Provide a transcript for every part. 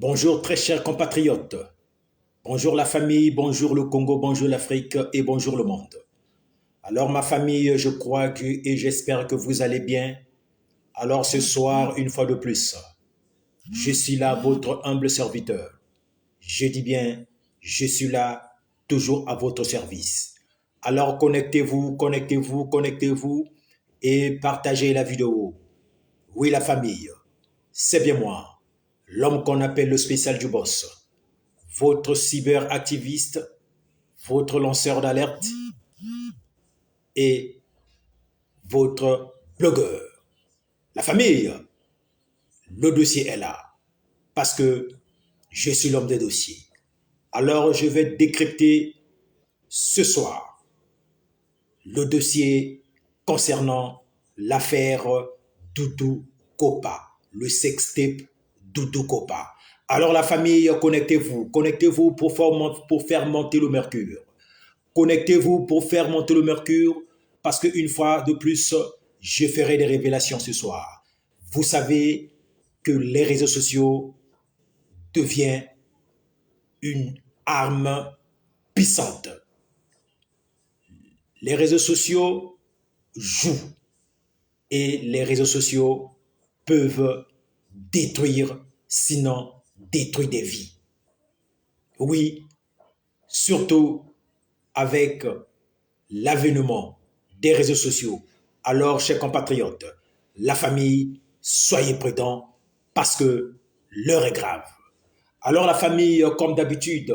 Bonjour très chers compatriotes, bonjour la famille, bonjour le Congo, bonjour l'Afrique et bonjour le monde. Alors ma famille, je crois que et j'espère que vous allez bien. Alors ce soir, une fois de plus, je suis là, votre humble serviteur. Je dis bien, je suis là, toujours à votre service. Alors connectez-vous, connectez-vous, connectez-vous et partagez la vidéo. Oui la famille, c'est bien moi, l'homme qu'on appelle le spécial du boss, votre cyberactiviste, votre lanceur d'alerte et votre blogueur. La famille, le dossier est là parce que je suis l'homme des dossiers. Alors je vais décrypter ce soir le dossier concernant l'affaire Doudou Kopa, le sextape Doudou Kopa. Alors la famille, connectez-vous pour faire monter le mercure. Connectez-vous pour faire monter le mercure parce qu'une fois de plus, je ferai des révélations ce soir. Vous savez que les réseaux sociaux deviennent une arme puissante. Les réseaux sociaux jouent et les réseaux sociaux peuvent détruire, sinon détruire des vies. Oui, surtout avec l'avènement des réseaux sociaux. Alors, chers compatriotes, la famille, soyez prudents parce que l'heure est grave. Alors, la famille, comme d'habitude,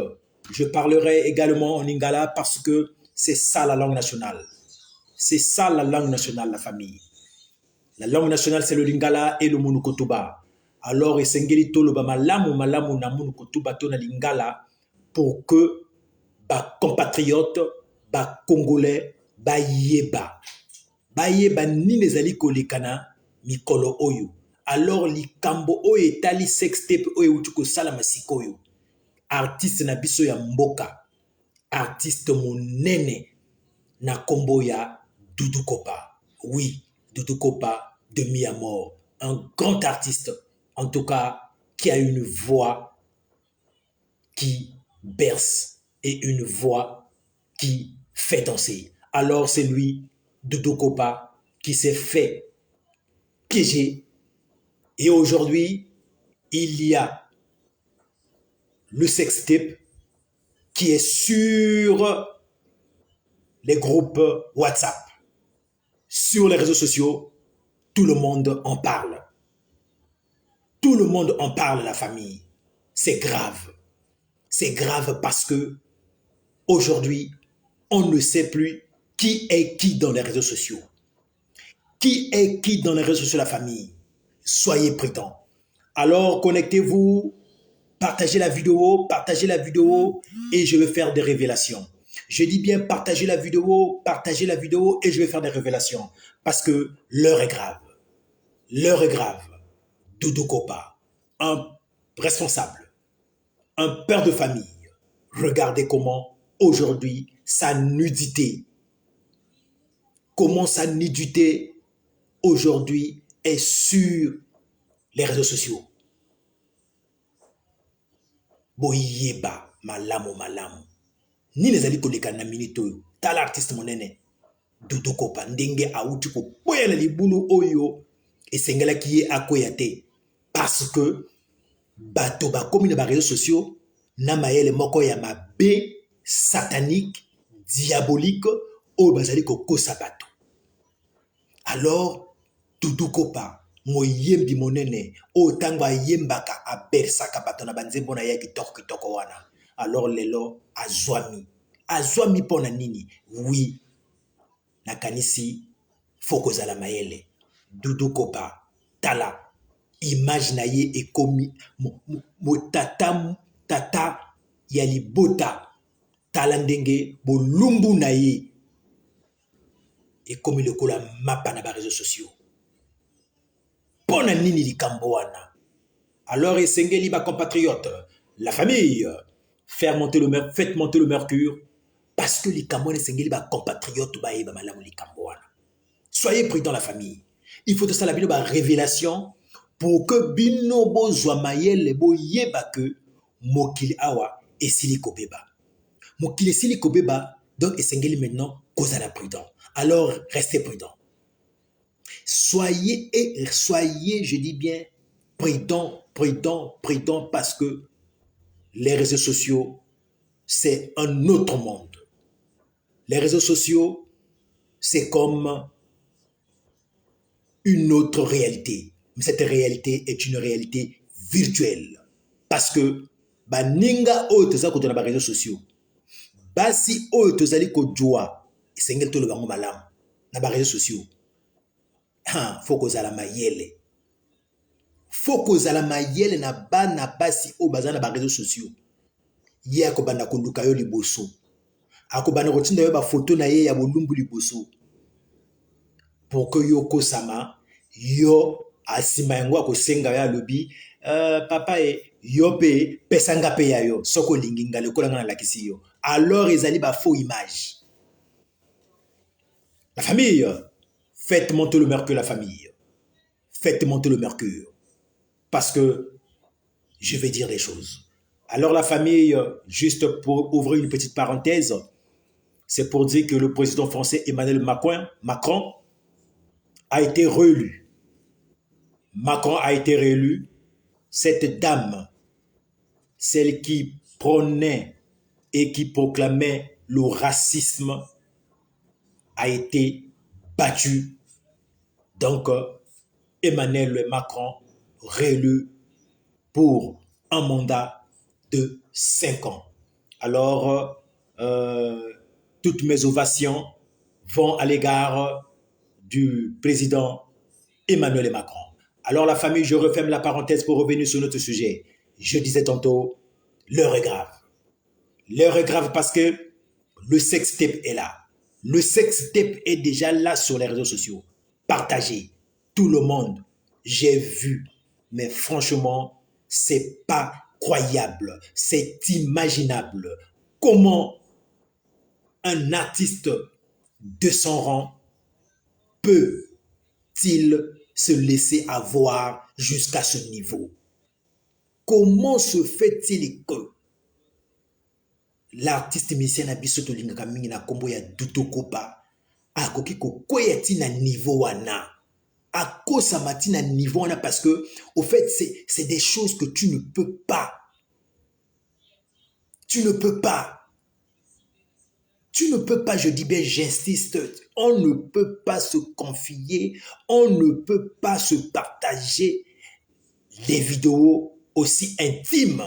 je parlerai également en lingala parce que c'est ça la langue nationale. C'est ça la langue nationale, la famille. La langue nationale, c'est le lingala et le monukotuba. Alors, esengeli toloba malamu malamu na monukotuba to na lingala pour que ba compatriotes, ba congolais, ba yeba nini ezali kolekana mikolo oyo. Alors likambo oyo etali sextape oyo euti kosalama sikoyo. Artiste na biso ya mboka, artiste monene na kombo ya Doudou Kopa. Oui, Doudou Kopa de Miamor, un grand artiste, en tout cas, qui a une voix qui berce et une voix qui fait danser. Alors c'est lui, Doudou Kopa, qui s'est fait piéger. Et aujourd'hui, il y a le sextape qui est sur les groupes WhatsApp, sur les réseaux sociaux. Tout le monde en parle. Tout le monde en parle, la famille. C'est grave. C'est grave parce que aujourd'hui, on ne sait plus qui est qui dans les réseaux sociaux. Qui est qui dans les réseaux sociaux, la famille? Soyez prudents. Alors, connectez-vous, partagez la vidéo et je vais faire des révélations. Je dis bien partagez la vidéo et je vais faire des révélations parce que l'heure est grave. L'heure est grave. Doudou Kopa, un responsable, un père de famille. Regardez comment aujourd'hui sa nudité, aujourd'hui est sur les réseaux sociaux. Boyeba malamu malamu. Ni nezali koleka na minute oyo. Tala artiste monene. Doudou Kopa ndenge auti ko boyela libulu oyo esengela ki ye akoya te. Parce que bato bakomi na ba réseaux sociaux na mayele moko ya mabe satanique diabolique oyo bazali kokosa bato. Alors Doudou Kopa moyembi monene oyo tango ayembaka abersaka bato na banzembo na ye kitoko wana. Alors lelo azwami pona nini? Oui, nakanisi fokozala mayele. Doudou Kopa tala image na ye ekomi tata ya libota, tala ndenge bolumbu na ye ekomi lokola mapa na ba réseaux sociaux. Pona nini likambo wana? Alors esengeli ba compatriotes, la famille, faites monter le mercure parce que likambo esengeli ba compatriotes ba yeba malamu likambo wana. Soyez prudents, la famille. Il faut de ça la vidéo ba révélation pour que bino bozwa mayele boyeba que mokili awa esili kobeba. Mokili esili kobeba, donc esengeli maintenant kozala prudent. Alors restez prudent. Soyez, je dis bien, prudent, parce que les réseaux sociaux, c'est un autre monde. Les réseaux sociaux, c'est comme une autre réalité. Mais cette réalité est une réalité virtuelle. Parce que, baninga oyo toza kotuna ba réseaux sociaux. Basi oyo tozali kojua, esengeli tolo bango malamu na ba réseaux sociaux. Faut kozala mayele. Faut kozala mayele na bana basi oyo baza na ba réseaux sociaux. Ye akobanda koluka yo liboso. Akobanda kotinda yo ba photo na ye ya bolumbu liboso. Pour que yo kosama, yo asima yango akosenga ya lobi, papa yo pe pesanga pe ya yo, soko linginga lekola nga na lakisi yo. Alors ezali ba faux image. La famille, faites monter le mercure la famille. Faites monter le mercure. Parce que je vais dire des choses. Alors la famille, juste pour ouvrir une petite parenthèse, c'est pour dire que le président français Emmanuel Macron a été réélu. Macron a été réélu. Cette dame, celle qui prônait et qui proclamait le racisme, a été battue. Donc, Emmanuel Macron réélu pour un mandat de 5 ans. Alors, toutes mes ovations vont à l'égard du président Emmanuel Macron. Alors la famille, je referme la parenthèse pour revenir sur notre sujet. Je disais tantôt, l'heure est grave. L'heure est grave parce que le sextape est là. Le sextape est déjà là sur les réseaux sociaux. Partagé. Tout le monde. J'ai vu. Mais franchement, c'est pas croyable. C'est imaginable. Comment un artiste de son rang peut-il se laisser avoir jusqu'à ce niveau? Comment se fait-il que l'artiste musicien na biso tolingaka mingi na kombo ya Dudu Kopa akoki kokwea ti na niveau wana, akosama ti na niveau wana, parce que au fait c'est des choses que tu ne peux pas. Tu ne peux pas. Tu ne peux pas, je dis bien, j'insiste, on ne peut pas se confier, on ne peut pas se partager des vidéos aussi intimes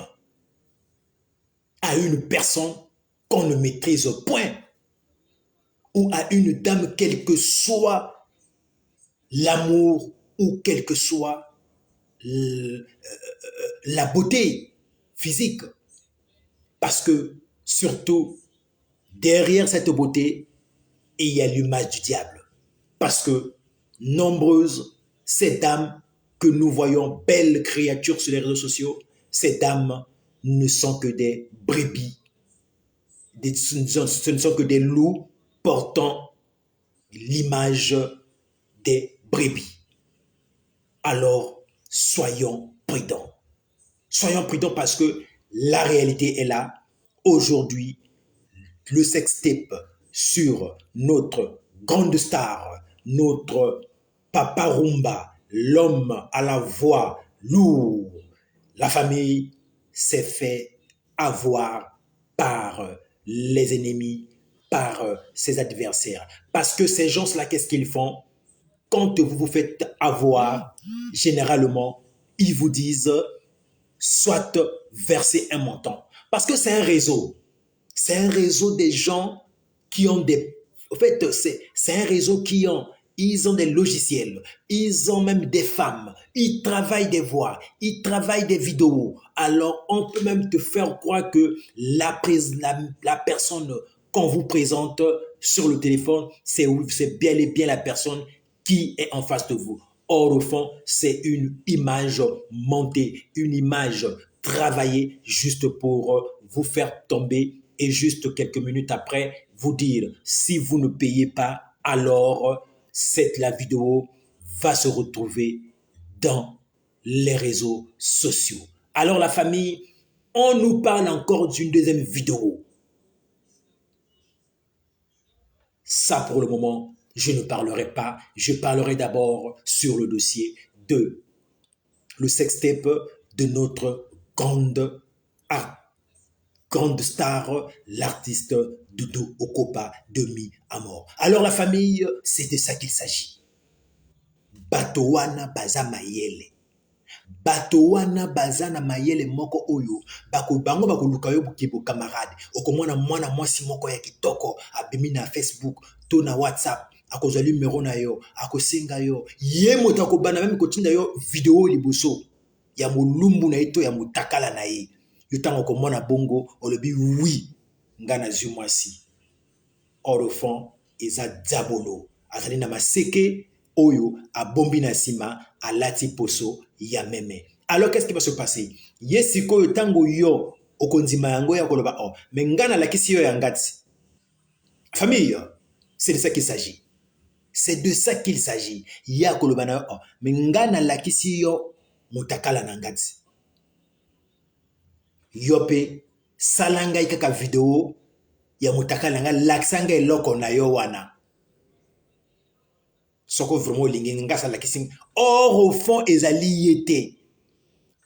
à une personne qu'on ne maîtrise point, ou à une dame, quel que soit l'amour, ou quelle que soit la beauté physique. Parce que, surtout, derrière cette beauté, il y a l'image du diable. Parce que nombreuses, ces dames que nous voyons, belles créatures sur les réseaux sociaux, ces dames ne sont que des brebis. Ce ne sont que des loups portant l'image des brebis. Alors, soyons prudents. Soyons prudents parce que la réalité est là. Aujourd'hui, le sextape sur notre grande star, notre Papa Rumba, l'homme à la voix lourde, la famille s'est fait avoir par les ennemis, par ses adversaires. Parce que ces gens-là, qu'est-ce qu'ils font? Quand vous vous faites avoir, généralement, ils vous disent soit verser un montant. Parce que c'est un réseau. C'est un réseau des gens qui ont des... En fait, c'est un réseau qui ont... Ils ont des logiciels, ils ont même des femmes, ils travaillent des voix, ils travaillent des vidéos. Alors, on peut même te faire croire que la personne qu'on vous présente sur le téléphone, c'est bien et bien la personne qui est en face de vous. Or, au fond, c'est une image montée, une image travaillée juste pour vous faire tomber et juste quelques minutes après, vous dire, si vous ne payez pas, alors la vidéo va se retrouver dans les réseaux sociaux. Alors la famille, on nous parle encore d'une deuxième vidéo. Ça pour le moment, je ne parlerai pas. Je parlerai d'abord sur le dossier de le sextape de notre grande star, l'artiste Doudou Okopa de Mi à mort. Alors la famille, c'est de ça qu'il s'agit. Batowana baza mayele. Batowana baza na mayele moko oyo. Bango bakoluka yo bukibo camarade. Okomona mwana mwasi moko ya kitoko. Abimi na Facebook, to na WhatsApp. Akozwa numéro na yo. Akosenga yo. Ye moto akobana même kotinda yo vidéo liboso. Ya molumbu na ito ya mutakala na ye. Yotango komona bongo. Olobi oui. Ngana zu mwasi. Or au fond, eza diabolo. Azali na maseke. Oyo a bombi na sima a lati poso ya meme. Alors qu'est-ce qui va se passer? Yesiko yotango yo okondima yango ya koloba oh mais ngana lakisi yo ya ngati. Famille, c'est de ça qu'il s'agit. C'est de ça qu'il s'agit. Ya koloba na oh mais ngana lakisi yo mutakala na ngati. Yope salanga ikaka video ya mutakala nga laksanga eloko na yo wana. Soko vraiment lingi ngasa la kissing or au fond ezali yete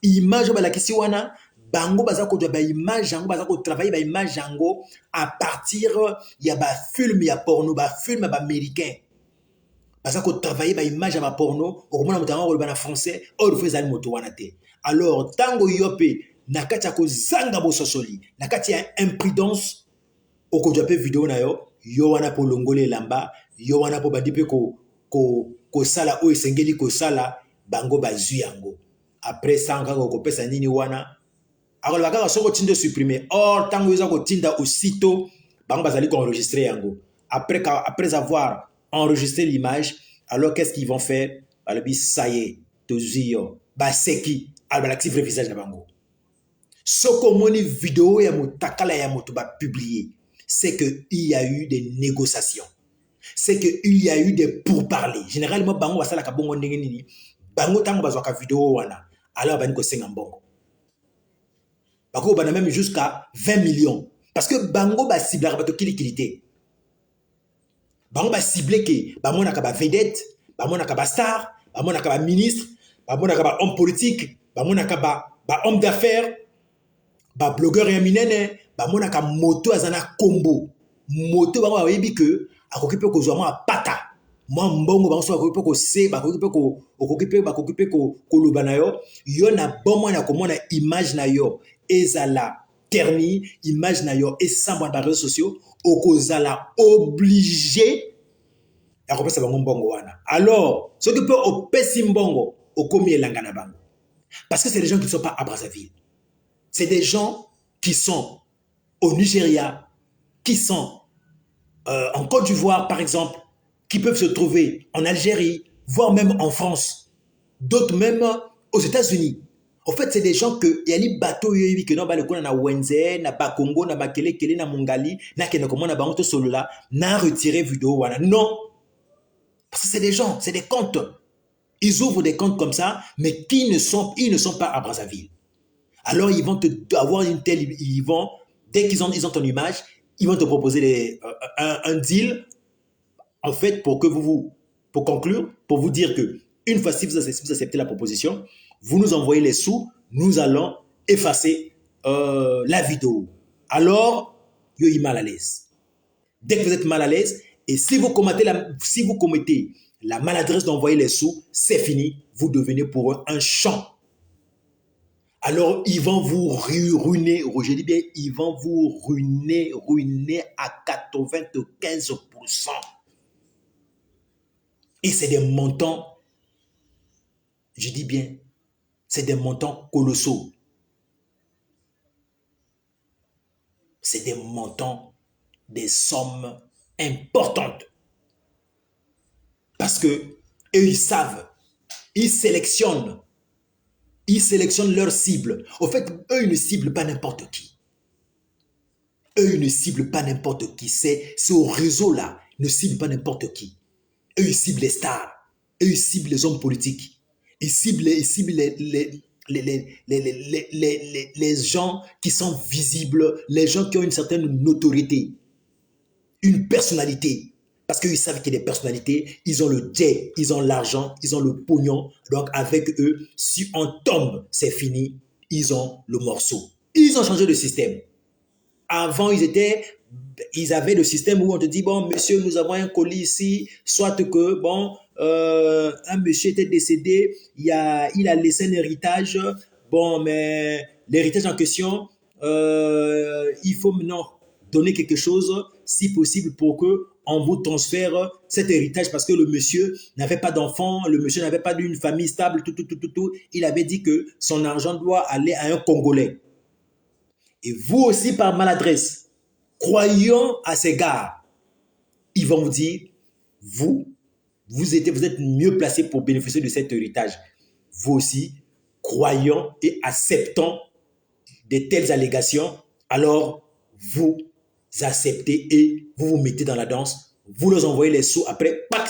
image ba la kisi wana bango baza ko ba image yango baza ko travailler ba image yango à partir ya ba film ya porno ba film ba américain baza ko travailler ba image ya ba porno au moins mutango ko ba na français or fait ezali moto wana te. Alors tango yope nakati ya ko zanga bo sosoli nakati ya imprudence okodwa pe vidéo na yo wana po longole lamba yo wana po badi pe ko sala o esengeli ko sala bango bazui yango après ça ngako ko pesa nini wana akola kaka soko tindo supprimer or tango yoza ko tinda aussitôt bango bazali ko enregistrer yango après avoir enregistré l'image alors qu'est-ce qu'ils vont faire balobi ça y est tozio baseki albalaxi vrai visage na bango soko moni vidéo ya mutakala ya moto ba publier c'est que il y a eu des négociations. C'est qu'il y a eu des pourparlers. Généralement, bango basala ka bongo ndenge nini. Bango tango bazwa ka vidéo wana. Alors bani ko senga mbongo. Bako bana même jusqu'à 20 millions. Parce que bango ba cible ka bato kilikilité. Bango ba cible ke ba mona ka ba vedette, ba mona ka ba star, ba mona ka ba ministre, ba mona ka ba homme politique, ba mona ka ba homme d'affaires, ba blogueur ya minene, ba mona ka moto azana combo. Moto bango ba yebi que akokipe ko zwa mwa pata mwa mbongo bango so akokipe ko se bakokipe ko koloba na yo na bomwa na komona image na yo ezala terni image na yo esambwa na réseaux sociaux okozala obligé ya kopesa bango mbongo wana. Alors ce que peut opesi mbongo okomi elanga na bango parce que c'est des gens qui ne sont pas à Brazzaville, c'est des gens qui sont au Nigeria, qui sont en Côte d'Ivoire, par exemple, qui peuvent se trouver en Algérie, voire même en France, d'autres même aux États-Unis. En fait, c'est des gens que il y a des bateaux qui n'ont pas le coup na Wenze, na Bakongo, na Bakele, na Mongali, na Kenoko, na Banto Solola, na retiré vidéo wana. Non, parce que c'est des gens, c'est des comptes. Ils ouvrent des comptes comme ça, mais ils ne sont pas à Brazzaville. Alors ils vont avoir une telle, dès qu'ils ont ton image, ils vont te proposer un deal, en fait, pour conclure, pour vous dire que une fois si vous acceptez la proposition, vous nous envoyez les sous, nous allons effacer la vidéo. Alors, yo est mal à l'aise. Dès que vous êtes mal à l'aise, et si vous commettez la maladresse d'envoyer les sous, c'est fini, vous devenez pour eux un champ. Alors, ils vont vous ruiner, je dis bien, ils vont vous ruiner à 95%. Et c'est des montants, je dis bien, c'est des montants colossaux. C'est des montants, des sommes importantes. Parce que eux, ils savent, ils sélectionnent leur cible. Au fait, eux, ils ne ciblent pas n'importe qui. Eux, ils ne ciblent pas n'importe qui. C'est au réseau-là. Ils ne ciblent pas n'importe qui. Eux, ils ciblent les stars. Eux, ils ciblent les hommes politiques. Il cible les gens qui sont visibles, les gens qui ont une certaine notoriété, une personnalité. Parce qu'ils savent qu'il y a des personnalités, ils ont le jet, ils ont l'argent, ils ont le pognon. Donc avec eux, si on tombe, c'est fini. Ils ont le morceau. Ils ont changé de système. Avant, ils avaient le système où on te dit, bon, monsieur, nous avons un colis ici, soit que, bon, un monsieur était décédé, il a laissé un héritage, bon, mais l'héritage en question, il faut maintenant donner quelque chose, si possible, pour que on vous transfère cet héritage parce que le monsieur n'avait pas d'enfant, le monsieur n'avait pas d'une famille stable, tout. Il avait dit que son argent doit aller à un Congolais. Et vous aussi, par maladresse, croyant à ces gars, ils vont vous dire, vous, vous êtes mieux placé pour bénéficier de cet héritage. Vous aussi, croyant et acceptant de telles allégations, alors vous acceptez et vous vous mettez dans la danse, vous leur envoyez les sous après, pac.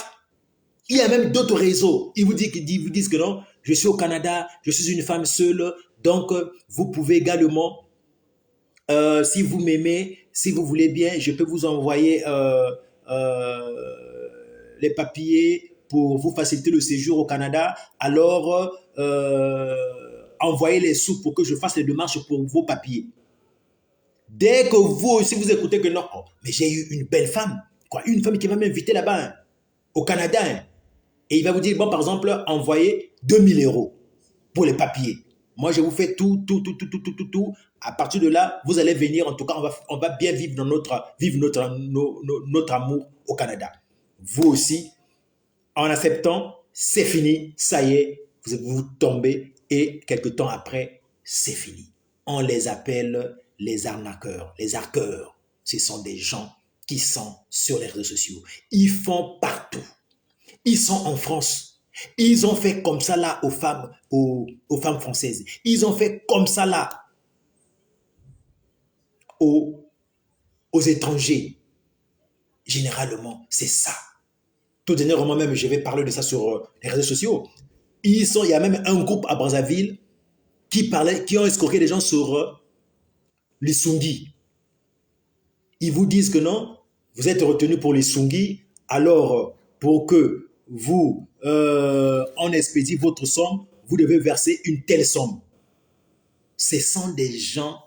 Il y a même d'autres réseaux, vous disent que non, je suis au Canada, je suis une femme seule, donc vous pouvez également si vous m'aimez, si vous voulez bien, je peux vous envoyer les papiers pour vous faciliter le séjour au Canada. Alors, envoyez les sous pour que je fasse les démarches pour vos papiers. Dès que vous aussi vous écoutez que non, oh, mais j'ai eu une belle femme, quoi, une femme qui va m'inviter là-bas, hein, au Canada, hein, et il va vous dire, bon, par exemple, envoyez 2000 € pour les papiers. Moi, je vous fais tout. À partir de là, vous allez venir. En tout cas, on va bien vivre notre amour au Canada. Vous aussi, en acceptant, c'est fini. Ça y est, vous tombez et quelques temps après, c'est fini. On les appelle les arnaqueurs, les arqueurs. Ce sont des gens qui sont sur les réseaux sociaux. Ils font partout. Ils sont en France. Ils ont fait comme ça là aux femmes françaises. Ils ont fait comme ça là aux, aux étrangers. Généralement, c'est ça. Tout dernièrement même, je vais parler de ça sur les réseaux sociaux. Il y a même un groupe à Brazzaville qui ont escroqué les gens sur les Sungis. Ils vous disent que non, vous êtes retenu pour les Sungis, alors pour que vous, on expédie votre somme, vous devez verser une telle somme. Ce sont des gens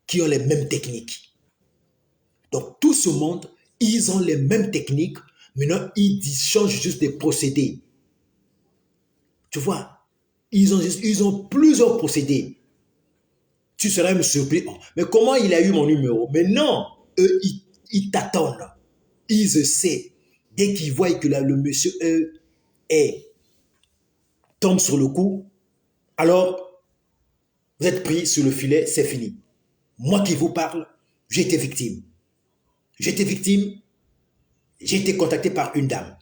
qui ont les mêmes techniques. Donc tout ce monde, ils ont les mêmes techniques, maintenant ils changent juste des procédés. Tu vois, ils ont plusieurs procédés. Tu serais même surpris. Oh, mais comment il a eu mon numéro? Mais non, eux, ils t'attendent. Ils savent. Dès qu'ils voient que là, le monsieur tombe sur le coup, alors vous êtes pris sur le filet, c'est fini. Moi qui vous parle, j'ai été victime. J'ai été victime, j'ai été contacté par une dame.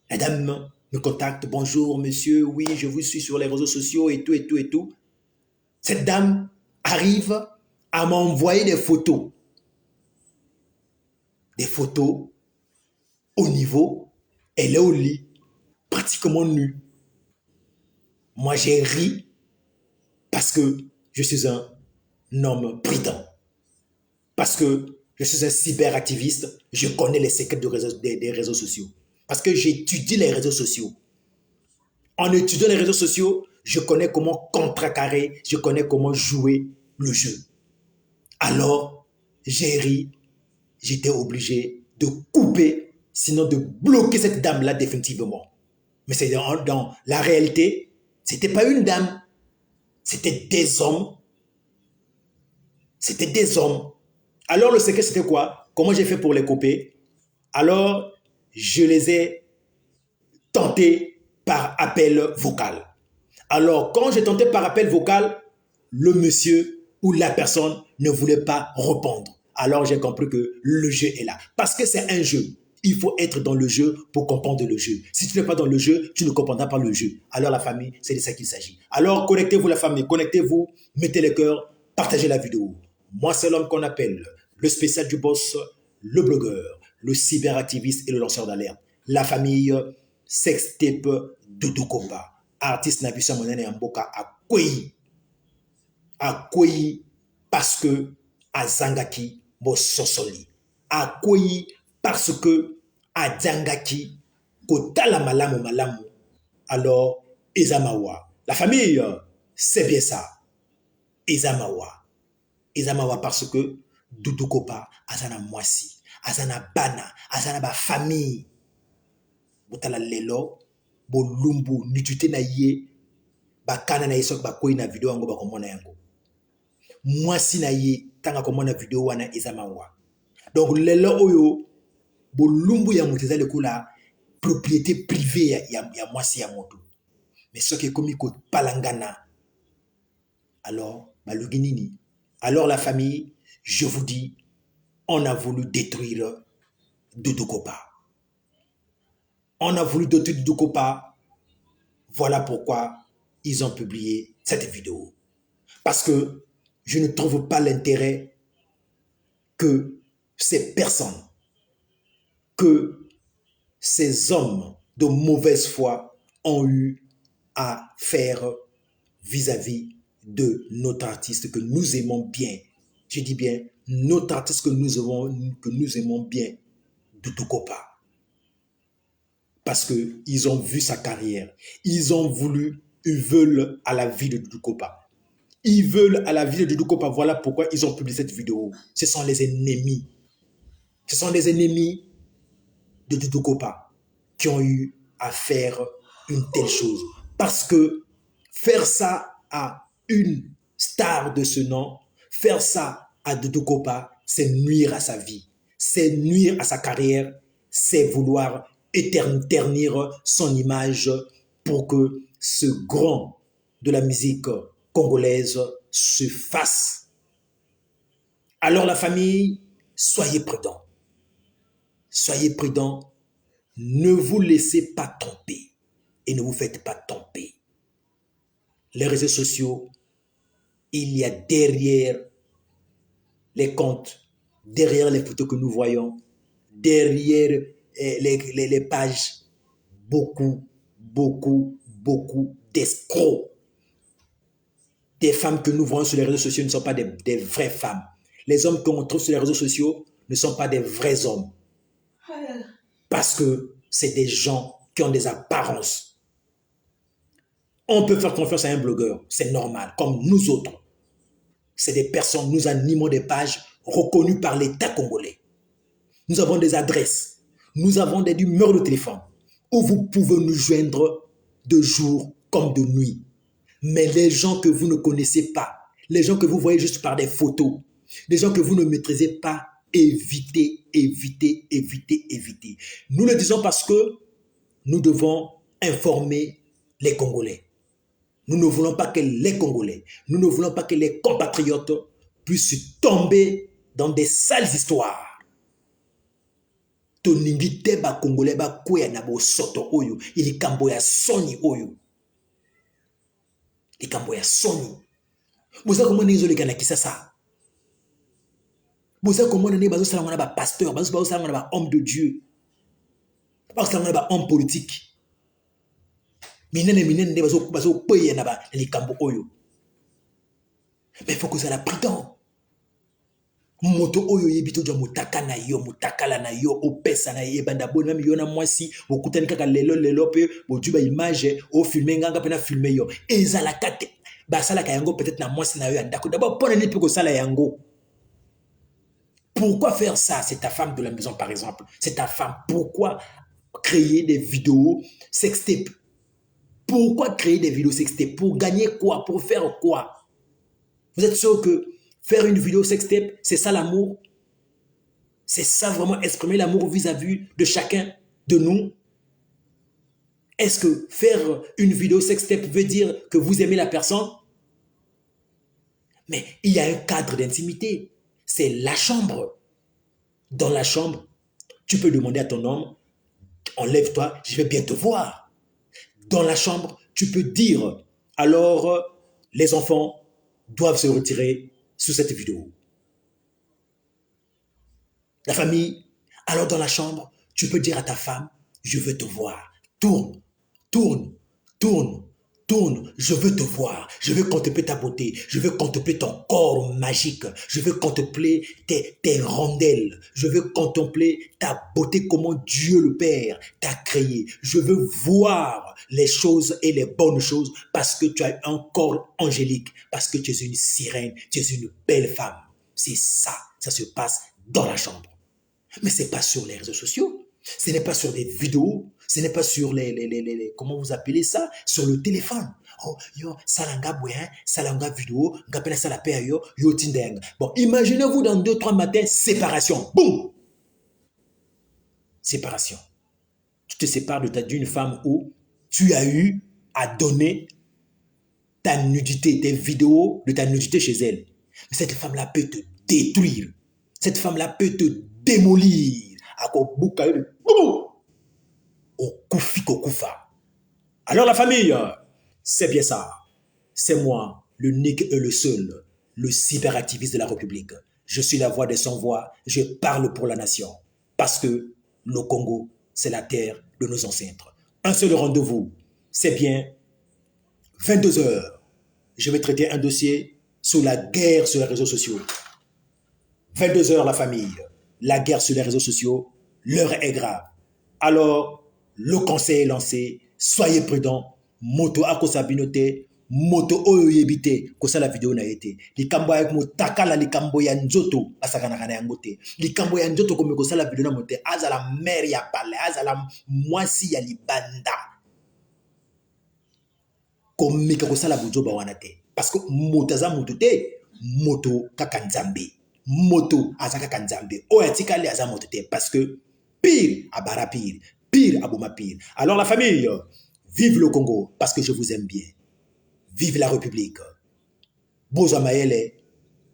La dame me contacte, bonjour monsieur, oui, je vous suis sur les réseaux sociaux et tout. Cette dame arrive à m'envoyer des photos. Des photos au niveau, elle est au lit, pratiquement nue. Moi, j'ai ri parce que je suis un homme prudent. Parce que je suis un cyberactiviste, je connais les secrets des réseaux sociaux. Parce que j'étudie les réseaux sociaux. En étudiant les réseaux sociaux, je connais comment contrecarrer, je connais comment jouer le jeu. Alors, j'ai ri, j'étais obligé de couper, sinon de bloquer cette dame-là définitivement. Mais c'est dans la réalité, c'était pas une dame, c'était des hommes. C'était des hommes. Alors le secret c'était quoi? Comment j'ai fait pour les couper? Alors je les ai tentés par appel vocal. Alors quand j'ai tenté par appel vocal, le monsieur ou la personne ne voulait pas répondre. Alors j'ai compris que le jeu est là. Parce que c'est un jeu. Il faut être dans le jeu pour comprendre le jeu. Si tu n'es pas dans le jeu, tu ne comprendras pas le jeu. Alors la famille, c'est de ça qu'il s'agit. Alors connectez-vous la famille, connectez-vous, mettez les cœurs, partagez la vidéo. Moi, c'est l'homme qu'on appelle le spécial du boss, le blogueur, le cyberactiviste et le lanceur d'alerte. La famille, sextape Doudou Kopa. Artiste na biso monene ya mboka akwei parce que azangaki bososoli. Akwei parce que azangaki kotala malamu malamu. Alors, Ezamawa. La famille, c'est bien ça. Ezamawa. Ezamawa parce que Doudou Kopa azana mwasi, azana bana, azana ba famille. Botala lelo, bolumbu, nitute na ye, bakana na yesok bakoi na video yango bakomona yango. Mwasi na ye, tanga komona video wana Ezamawa. Donc lelo oyo, bolumbu ya muteza lekula, propriété privée ya mwasi ya moto. Mais ce qui est comme palangana, alors, Maluginini, alors la famille, je vous dis, on a voulu détruire Doudou Kopa. On a voulu détruire Doudou Kopa. Voilà pourquoi ils ont publié cette vidéo. Parce que je ne trouve pas l'intérêt que ces personnes, que ces hommes de mauvaise foi ont eu à faire vis-à-vis de notre artiste que nous aimons bien. Je dis bien, notre artiste que nous aimons bien, Doudou Kopa. Parce qu'ils ont vu sa carrière. Ils veulent à la vie de Doudou Kopa. Ils veulent à la vie de Doudou Kopa. Voilà pourquoi ils ont publié cette vidéo. Ce sont les ennemis. Ce sont les ennemis de Doudou Kopa qui ont eu à faire une telle chose. Parce que faire ça à une star de ce nom, faire ça à Doudou Kopa, c'est nuire à sa vie, c'est nuire à sa carrière, c'est vouloir ternir son image pour que ce grand de la musique congolaise se fasse. Alors la famille, soyez prudents. Soyez prudents. Ne vous laissez pas tromper et ne vous faites pas tromper. Les réseaux sociaux, il y a derrière les comptes, derrière les photos que nous voyons, derrière les pages, beaucoup d'escrocs. Des femmes que nous voyons sur les réseaux sociaux ne sont pas des vraies femmes. Les hommes qu'on trouve sur les réseaux sociaux ne sont pas des vrais hommes. Parce que c'est des gens qui ont des apparences. On peut faire confiance à un blogueur, c'est normal, comme nous autres. C'est des personnes, nous animons des pages reconnues par l'État congolais. Nous avons des adresses, nous avons des numéros de téléphone où vous pouvez nous joindre de jour comme de nuit. Mais les gens que vous ne connaissez pas, les gens que vous voyez juste par des photos, les gens que vous ne maîtrisez pas, évitez. Nous le disons parce que nous devons informer les Congolais. Nous ne voulons pas que les Congolais, nous ne voulons pas que les compatriotes puissent tomber dans des sales histoires. Toningite ba Congolais ba kwe na bo soto oyo, ili kambo ya soni oyo. Ili kambo ya soni. Boza comment nizo le kana kisasa. Boza comment ne bazo sala ngana ba pasteur, bazo sala ngana ba homme de Dieu. Bazo sala ngana ba homme politique. Minene bazo paye na ba likambo oyo. Mais il faut que ça la prudent. Moto oyo yebito ja mutakala na yo opesa na ye banda bon même yo na mwasi okutani kaka lelo pe bojuba image o filmer nganga pe na filmer yo ezala kate basala ka yango peut-être na mwasi na yo ndako d'abord pona ni pe ko sala yango. Pourquoi faire ça? C'est ta femme de la maison par exemple, c'est ta femme. Pourquoi créer des vidéos sextape? Pourquoi créer des vidéos sextape? Pour gagner quoi? Pour faire quoi? Vous êtes sûr que faire une vidéo sextape, c'est ça l'amour? C'est ça vraiment exprimer l'amour vis-à-vis de chacun de nous? Est-ce que faire une vidéo sextape veut dire que vous aimez la personne? Mais il y a un cadre d'intimité. C'est la chambre. Dans la chambre, tu peux demander à ton homme, enlève-toi, je vais bien te voir. Dans la chambre, tu peux dire, alors les enfants doivent se retirer sous cette vidéo. La famille, alors dans la chambre, tu peux dire à ta femme, je veux te voir. Tourne, tourne, tourne, tourne. Je veux te voir. Je veux contempler ta beauté. Je veux contempler ton corps magique. Je veux contempler tes rondelles. Je veux contempler ta beauté, comment Dieu le Père t'a créé. Je veux voir les choses et les bonnes choses parce que tu as un corps angélique, parce que tu es une sirène, tu es une belle femme. C'est ça, ça se passe dans la chambre. Mais ce n'est pas sur les réseaux sociaux. Ce n'est pas sur des vidéos, ce n'est pas sur comment vous appelez ça, sur le téléphone. Oh, yo, salanga bouin, salanga vidéo, ngapela salapé yo, yo tindeng. Bon, imaginez-vous dans 2-3 matins, séparation. Boum! Séparation. Tu te sépares d'une femme où tu as eu à donner ta nudité, tes vidéos de ta nudité chez elle. Mais cette femme-là peut te détruire. Cette femme-là peut te démolir. Alors la famille, c'est bien ça. C'est moi, l'unique et le seul, le cyberactiviste de la République. Je suis la voix des sans-voix, je parle pour la nation. Parce que le Congo, c'est la terre de nos ancêtres. Un seul rendez-vous, c'est bien 22 heures. Je vais traiter un dossier sur la guerre sur les réseaux sociaux. 22 heures la famille. La guerre sur les réseaux sociaux, l'heure est grave. Alors, le conseil est lancé. Soyez prudents. Moto akosabinote, moto oyebite. Kosa la vidéo na été. Likambo avec mo takala likambo ya nzoto asakana kana yangote. Likambo ya nzoto comme kosa la vidéo na mote. Azala mère ya pale, azala mwasi ya libanda. Comme kosa la bujoba wanate. Parce que motaza moto te, moto kakanzambe. Moto azaka kanzambe oyatika le aza moto te parce que pire abara pire pire aboma pire. Alors la famille, vive le Congo parce que je vous aime bien. Vive la République. Bozo Maele,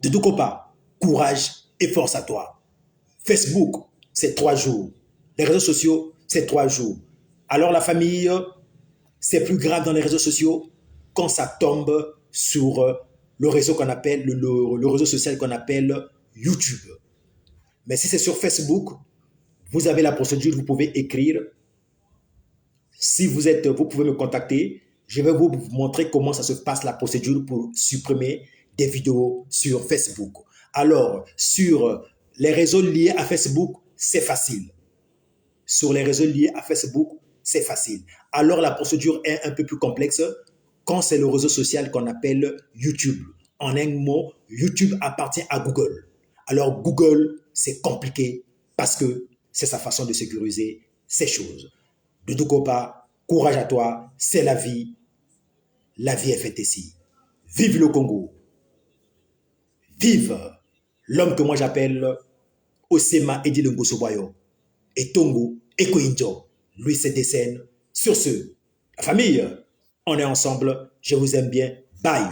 de Dukopa, courage et force à toi. Facebook, c'est 3 jours. Les réseaux sociaux, c'est 3 jours. Alors la famille, c'est plus grave dans les réseaux sociaux quand ça tombe sur le réseau qu'on appelle le réseau social qu'on appelle YouTube. Mais si c'est sur Facebook, vous avez la procédure, vous pouvez écrire. Si vous pouvez me contacter. Je vais vous montrer comment ça se passe, la procédure pour supprimer des vidéos sur Facebook. Alors, sur les réseaux liés à Facebook, c'est facile. Sur les réseaux liés à Facebook, c'est facile. Alors, la procédure est un peu plus complexe quand c'est le réseau social qu'on appelle YouTube. En un mot, YouTube appartient à Google. Alors, Google, c'est compliqué parce que c'est sa façon de sécuriser ces choses. Doudou Kopa, courage à toi, c'est la vie. La vie est faite ici. Vive le Congo. Vive l'homme que moi j'appelle Osema Edi Ngosoboyo. Et Tongo, et Koinjo. Lui, c'est des scènes. Sur ce, la famille, on est ensemble. Je vous aime bien. Bye.